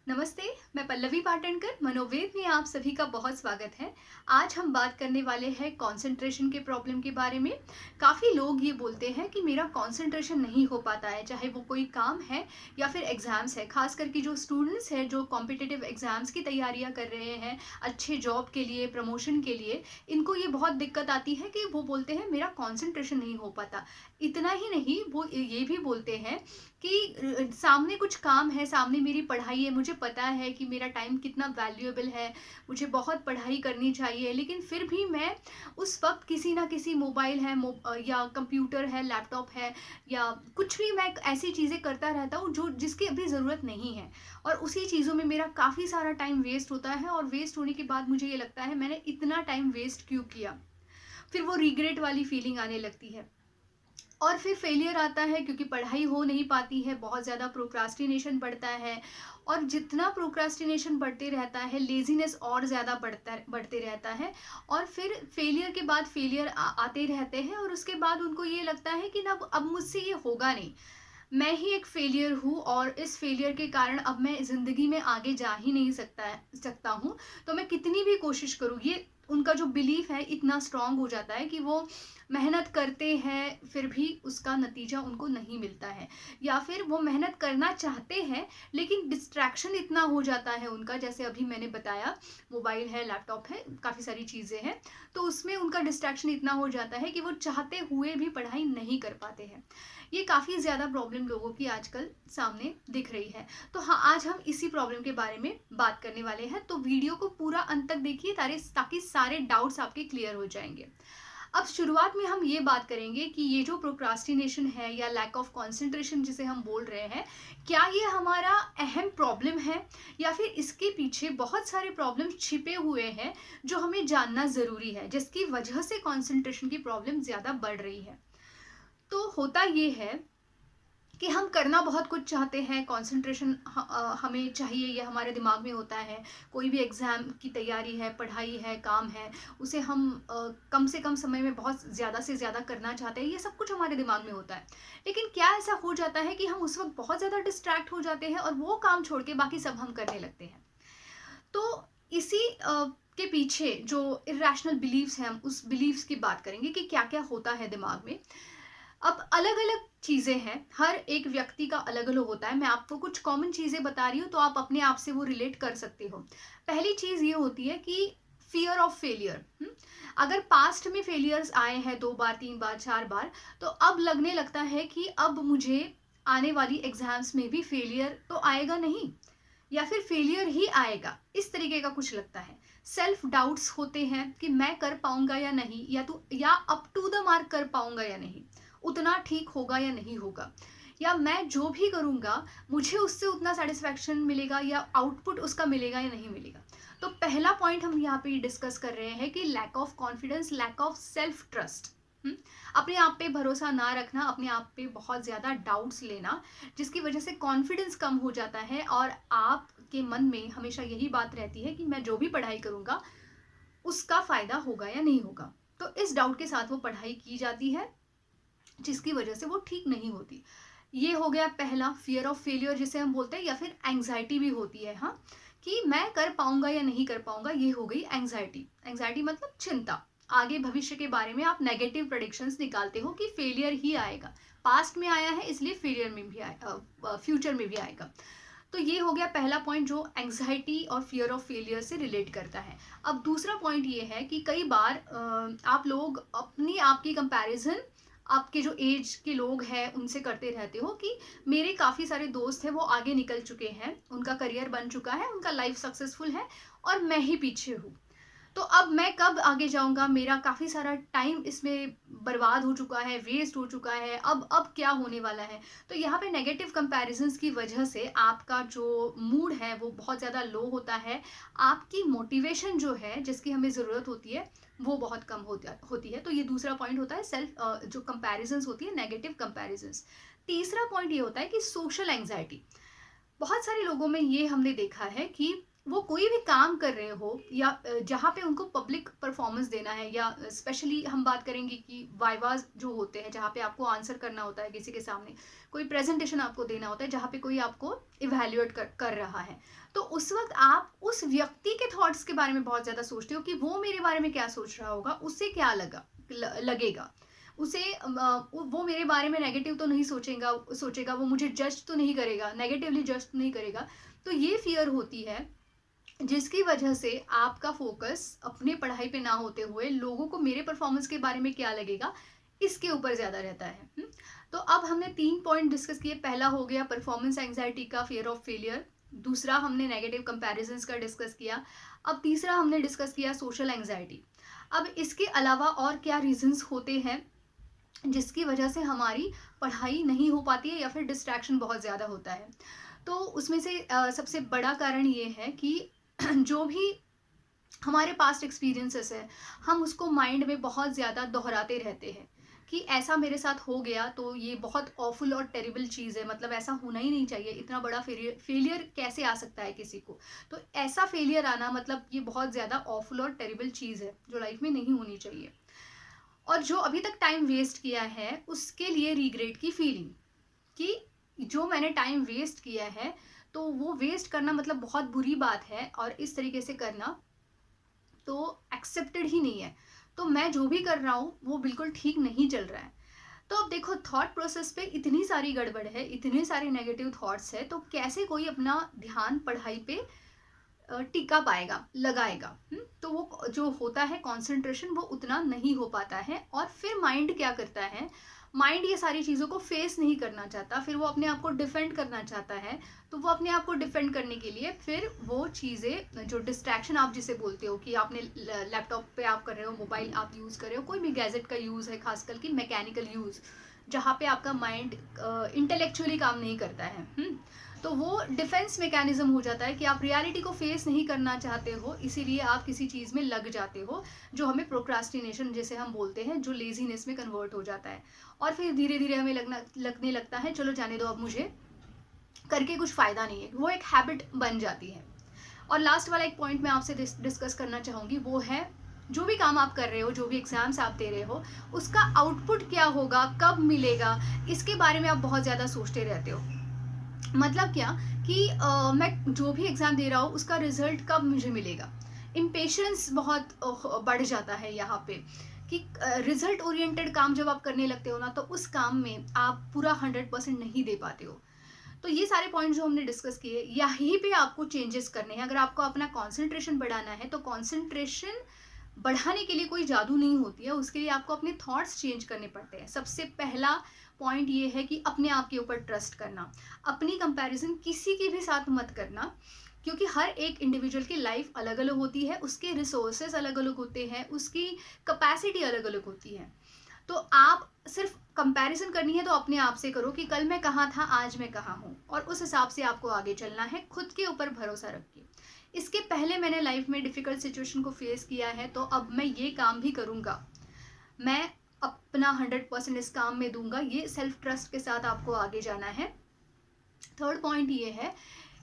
नमस्ते। मैं पल्लवी पाटणकर मनोवेद में आप सभी का बहुत स्वागत है। आज हम बात करने वाले हैं कंसंट्रेशन के प्रॉब्लम के बारे में। काफ़ी लोग ये बोलते हैं कि मेरा कंसंट्रेशन नहीं हो पाता है, चाहे वो कोई काम है या फिर एग्ज़ाम्स है। खास करके जो स्टूडेंट्स हैं जो कॉम्पिटिटिव एग्ज़ाम्स की तैयारियां कर रहे हैं, अच्छे जॉब के लिए, प्रमोशन के लिए, इनको ये बहुत दिक्कत आती है कि वो बोलते हैं मेरा कंसंट्रेशन नहीं हो पाता। इतना ही नहीं, वो ये भी बोलते हैं कि सामने कुछ काम है, सामने मेरी पढ़ाई है, मुझे पता है कि मेरा टाइम कितना वैल्यूएबल है, मुझे बहुत पढ़ाई करनी चाहिए, लेकिन फिर भी मैं उस वक्त किसी ना किसी मोबाइल है या कंप्यूटर है, लैपटॉप है या कुछ भी, मैं ऐसी चीज़ें करता रहता हूँ जो जिसकी अभी ज़रूरत नहीं है, और उसी चीज़ों में मेरा काफ़ी सारा टाइम वेस्ट होता है। और वेस्ट होने के बाद मुझे ये लगता है मैंने इतना टाइम वेस्ट क्यों किया। फिर वो रिग्रेट वाली फीलिंग आने लगती है और फिर फेलियर आता है क्योंकि पढ़ाई हो नहीं पाती है, बहुत ज़्यादा प्रोक्रास्टिनेशन बढ़ता है। और जितना प्रोक्रास्टिनेशन बढ़ते रहता है, लेज़ीनेस और ज़्यादा बढ़ते रहता है। और फिर फेलियर के बाद फेलियर आते रहते हैं और उसके बाद उनको ये लगता है कि ना अब मुझसे ये होगा नहीं, मैं ही एक फेलियर हूँ और इस फेलियर के कारण अब मैं ज़िंदगी में आगे जा ही नहीं सकता हूँ। तो मैं कितनी भी कोशिश करूँ, ये उनका जो बिलीफ है इतना स्ट्रांग हो जाता है कि वो मेहनत करते हैं फिर भी उसका नतीजा उनको नहीं मिलता है। या फिर वो मेहनत करना चाहते हैं लेकिन डिस्ट्रैक्शन इतना हो जाता है उनका, जैसे अभी मैंने बताया, मोबाइल है, लैपटॉप है, काफ़ी सारी चीज़ें हैं, तो उसमें उनका डिस्ट्रैक्शन इतना हो जाता है कि वो चाहते हुए भी पढ़ाई नहीं कर पाते हैं। ये काफ़ी ज़्यादा प्रॉब्लम लोगों की आजकल सामने दिख रही है। तो हाँ, आज हम इसी प्रॉब्लम के बारे में बात करने वाले हैं, तो वीडियो को पूरा अंत तक देखिए ताकि सारे डाउट्स आपके क्लियर हो जाएंगे। अब शुरुआत में हम ये बात करेंगे कि ये जो प्रोक्रास्टिनेशन है या लैक ऑफ कंसंट्रेशन जिसे हम बोल रहे हैं, क्या ये हमारा अहम प्रॉब्लम है या फिर इसके पीछे बहुत सारे प्रॉब्लम छिपे हुए हैं जो हमें जानना ज़रूरी है, जिसकी वजह से कंसंट्रेशन की प्रॉब्लम ज़्यादा बढ़ रही है। तो होता ये है कि हम करना बहुत कुछ चाहते हैं, कंसंट्रेशन हमें चाहिए, ये हमारे दिमाग में होता है। कोई भी एग्ज़ाम की तैयारी है, पढ़ाई है, काम है, उसे हम कम से कम समय में बहुत ज़्यादा से ज़्यादा करना चाहते हैं, ये सब कुछ हमारे दिमाग में होता है। लेकिन क्या ऐसा हो जाता है कि हम उस वक्त बहुत ज़्यादा डिस्ट्रैक्ट हो जाते हैं और वो काम छोड़ के बाकी सब हम करने लगते हैं। तो इसी के पीछे जो इरेशनल बिलीव्स हैं, हम उस बिलीव्स की बात करेंगे कि क्या क्या होता है दिमाग में। अब अलग-अलग चीज़ें हैं, हर एक व्यक्ति का अलग-अलग होता है। मैं आपको कुछ कॉमन चीज़ें बता रही हूँ तो आप अपने आप से वो रिलेट कर सकते हो। पहली चीज़ ये होती है कि फ़ियर ऑफ फेलियर। अगर पास्ट में फेलियर्स आए हैं 2 बार, 3 बार, 4 बार, तो अब लगने लगता है कि अब मुझे आने वाली एग्ज़ाम्स में भी फेलियर तो आएगा नहीं, या फिर फेलियर ही आएगा, इस तरीके का कुछ लगता है। सेल्फ डाउट्स होते हैं कि मैं कर पाऊँगा या नहीं, या अप टू द मार्क कर पाऊँगा या नहीं, उतना ठीक होगा या नहीं होगा, या मैं जो भी करूँगा मुझे उससे उतना सेटिस्फैक्शन मिलेगा या आउटपुट उसका मिलेगा या नहीं मिलेगा। तो पहला पॉइंट हम यहाँ पे डिस्कस कर रहे हैं कि lack of confidence, lack of self trust. अपने आप पे भरोसा ना रखना, अपने आप पे बहुत ज़्यादा डाउट्स लेना, जिसकी वजह से कॉन्फिडेंस कम हो जाता है और आपके मन में हमेशा यही बात रहती है कि मैं जो भी पढ़ाई करूँगा उसका फ़ायदा होगा या नहीं होगा। तो इस डाउट के साथ वो पढ़ाई की जाती है, जिसकी वजह से वो ठीक नहीं होती। ये हो गया पहला, फियर ऑफ फेलियर जिसे हम बोलते हैं, या फिर एंग्जाइटी भी होती है, हाँ, कि मैं कर पाऊंगा या नहीं कर पाऊंगा, ये हो गई एंग्जाइटी। एंग्जाइटी मतलब चिंता, आगे भविष्य के बारे में आप नेगेटिव प्रेडिक्शंस निकालते हो कि फेलियर ही आएगा, पास्ट में आया है इसलिए फेलियर में भी आएगा, फ्यूचर में भी आएगा। तो ये हो गया पहला पॉइंट जो एंग्जाइटी और फियर ऑफ फेलियर से रिलेट करता है। अब दूसरा पॉइंट ये है कि कई बार आप लोग अपनी आपकी कंपैरिजन आपके जो एज के लोग हैं उनसे करते रहते हो कि मेरे काफ़ी सारे दोस्त हैं, वो आगे निकल चुके हैं, उनका करियर बन चुका है, उनका लाइफ सक्सेसफुल है और मैं ही पीछे हूँ। तो अब मैं कब आगे जाऊँगा, मेरा काफ़ी सारा टाइम इसमें बर्बाद हो चुका है, वेस्ट हो चुका है, अब क्या होने वाला है। तो यहाँ पे नेगेटिव कंपैरिजंस की वजह से आपका जो मूड है वो बहुत ज़्यादा लो होता है। आपकी मोटिवेशन जो है, जिसकी हमें ज़रूरत होती है, वो बहुत कम होती है। तो ये दूसरा पॉइंट होता है, सेल्फ जो कंपैरिजंस होती है, नेगेटिव कंपैरिजंस। तीसरा पॉइंट ये होता है कि सोशल एंग्जाइटी। बहुत सारे लोगों में ये हमने देखा है कि वो कोई भी काम कर रहे हो या जहाँ पे उनको पब्लिक परफॉर्मेंस देना है, या स्पेशली हम बात करेंगे कि वाइवाज जो होते हैं जहाँ पे आपको आंसर करना होता है किसी के सामने, कोई प्रेजेंटेशन आपको देना होता है जहाँ पे कोई आपको इवेल्युएट कर रहा है, तो उस वक्त आप उस व्यक्ति के थॉट्स के बारे में बहुत ज़्यादा सोचते हो कि वो मेरे बारे में क्या सोच रहा होगा, उससे क्या लगेगा, उसे वो मेरे बारे में नेगेटिव तो नहीं सोचेगा, वो मुझे जज तो नहीं करेगा, नेगेटिवली जज तो नहीं करेगा। तो ये फियर होती है जिसकी वजह से आपका फोकस अपने पढ़ाई पे ना होते हुए लोगों को मेरे परफॉर्मेंस के बारे में क्या लगेगा इसके ऊपर ज़्यादा रहता है। तो अब हमने 3 पॉइंट डिस्कस किए। पहला हो गया परफॉर्मेंस एंग्जाइटी का फियर ऑफ फेलियर, दूसरा हमने नेगेटिव कंपैरिजंस का डिस्कस किया, अब तीसरा हमने डिस्कस किया सोशल एंग्जाइटी। अब इसके अलावा और क्या रीजंस होते हैं जिसकी वजह से हमारी पढ़ाई नहीं हो पाती है या फिर डिस्ट्रैक्शन बहुत ज़्यादा होता है। तो उसमें से सबसे बड़ा कारण ये है कि जो भी हमारे पास्ट एक्सपीरियंसेस है हम उसको माइंड में बहुत ज़्यादा दोहराते रहते हैं कि ऐसा मेरे साथ हो गया तो ये बहुत ऑफुल और टेरिबल चीज़ है, मतलब ऐसा होना ही नहीं चाहिए, इतना बड़ा फेलियर कैसे आ सकता है किसी को, तो ऐसा फेलियर आना मतलब ये बहुत ज़्यादा ऑफुल और टेरिबल चीज़ है जो लाइफ में नहीं होनी चाहिए। और जो अभी तक टाइम वेस्ट किया है उसके लिए रिग्रेट की फीलिंग कि जो मैंने टाइम वेस्ट किया है तो वो वेस्ट करना मतलब बहुत बुरी बात है, और इस तरीके से करना तो एक्सेप्टेड ही नहीं है। तो मैं जो भी कर रहा हूँ वो बिल्कुल ठीक नहीं चल रहा है। तो अब देखो थॉट प्रोसेस पे इतनी सारी गड़बड़ है, इतने सारे नेगेटिव थॉट्स है, तो कैसे कोई अपना ध्यान पढ़ाई पे टिका पाएगा, लगाएगा। तो वो जो होता है कंसंट्रेशन वो उतना नहीं हो पाता है, और फिर माइंड क्या करता है, माइंड ये सारी चीज़ों को फेस नहीं करना चाहता, फिर वो अपने आप को डिफेंड करना चाहता है। तो वो अपने आप को डिफेंड करने के लिए फिर वो चीज़ें जो डिस्ट्रैक्शन आप जिसे बोलते हो कि आपने लैपटॉप पे आप कर रहे हो, मोबाइल आप यूज़ कर रहे हो, कोई भी गैजेट का यूज़ है, खासकर कि मैकेनिकल यूज़ जहाँ पे आपका माइंड इंटेलेक्चुअली काम नहीं करता है, तो वो डिफेंस मैकेनिज्म हो जाता है कि आप रियलिटी को फेस नहीं करना चाहते हो, इसीलिए आप किसी चीज़ में लग जाते हो, जो हमें प्रोक्रास्टिनेशन जैसे हम बोलते हैं, जो लेजीनेस में कन्वर्ट हो जाता है। और फिर धीरे धीरे हमें लगने लगता है चलो जाने दो, अब मुझे करके कुछ फ़ायदा नहीं है, वो एक हैबिट बन जाती है। और लास्ट वाला एक पॉइंट मैं आपसे डिस्कस करना चाहूँगी, वो है जो भी काम आप कर रहे हो, जो भी एग्ज़ाम्स आप दे रहे हो, उसका आउटपुट क्या होगा, कब मिलेगा, इसके बारे में आप बहुत ज़्यादा सोचते रहते हो। मतलब क्या कि मैं जो भी एग्ज़ाम दे रहा हूँ उसका रिजल्ट कब मुझे मिलेगा, इम्पेशंस बहुत बढ़ जाता है यहाँ पे कि रिजल्ट ओरिएंटेड काम जब आप करने लगते हो ना तो उस काम में आप पूरा 100% नहीं दे पाते हो। तो ये सारे पॉइंट जो हमने डिस्कस किए यहीं पे आपको चेंजेस करने हैं। अगर आपको अपना कंसंट्रेशन बढ़ाना है तो कंसंट्रेशन बढ़ाने के लिए कोई जादू नहीं होती है, उसके लिए आपको अपने थॉट्स चेंज करने पड़ते हैं। सबसे पहला पॉइंट ये है कि अपने आप के ऊपर ट्रस्ट करना, अपनी कंपैरिजन किसी के भी साथ मत करना, क्योंकि हर एक इंडिविजुअल की लाइफ अलग अलग होती है, उसके रिसोर्सेज अलग अलग होते हैं, उसकी कैपेसिटी अलग अलग होती है। तो आप सिर्फ कंपैरिजन करनी है तो अपने आप से करो कि कल मैं कहाँ था, आज मैं कहाँ हूँ, और उस हिसाब से आपको आगे चलना है, खुद के ऊपर भरोसा रख के। इसके पहले मैंने लाइफ में डिफ़िकल्ट सिचुएशन को फेस किया है, तो अब मैं ये काम भी करूँगा, मैं अपना 100% इस काम में दूंगा, ये सेल्फ ट्रस्ट के साथ आपको आगे जाना है। थर्ड पॉइंट ये है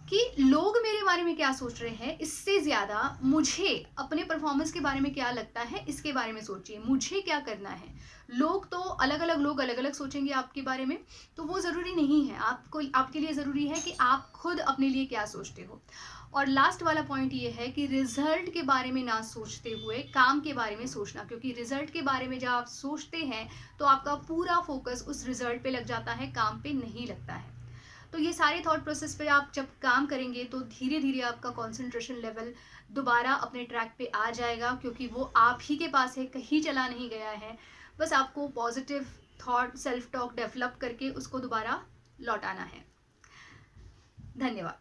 कि लोग मेरे बारे में क्या सोच रहे हैं इससे ज़्यादा मुझे अपने परफॉर्मेंस के बारे में क्या लगता है इसके बारे में सोचिए, मुझे क्या करना है। लोग तो लोग अलग अलग सोचेंगे आपके बारे में, तो वो ज़रूरी नहीं है, आपको आपके लिए ज़रूरी है कि आप खुद अपने लिए क्या सोचते हो। और लास्ट वाला पॉइंट ये है कि रिजल्ट के बारे में ना सोचते हुए काम के बारे में सोचना, क्योंकि रिजल्ट के बारे में जब आप सोचते हैं तो आपका पूरा फोकस उस रिजल्ट पे लग जाता है, काम पे नहीं लगता है। तो ये सारे थॉट प्रोसेस पे आप जब काम करेंगे तो धीरे धीरे आपका कंसंट्रेशन लेवल दोबारा अपने ट्रैक पे आ जाएगा, क्योंकि वो आप ही के पास है, कहीं चला नहीं गया है। बस आपको positive thought self talk develop करके उसको दोबारा लौटाना है। धन्यवाद।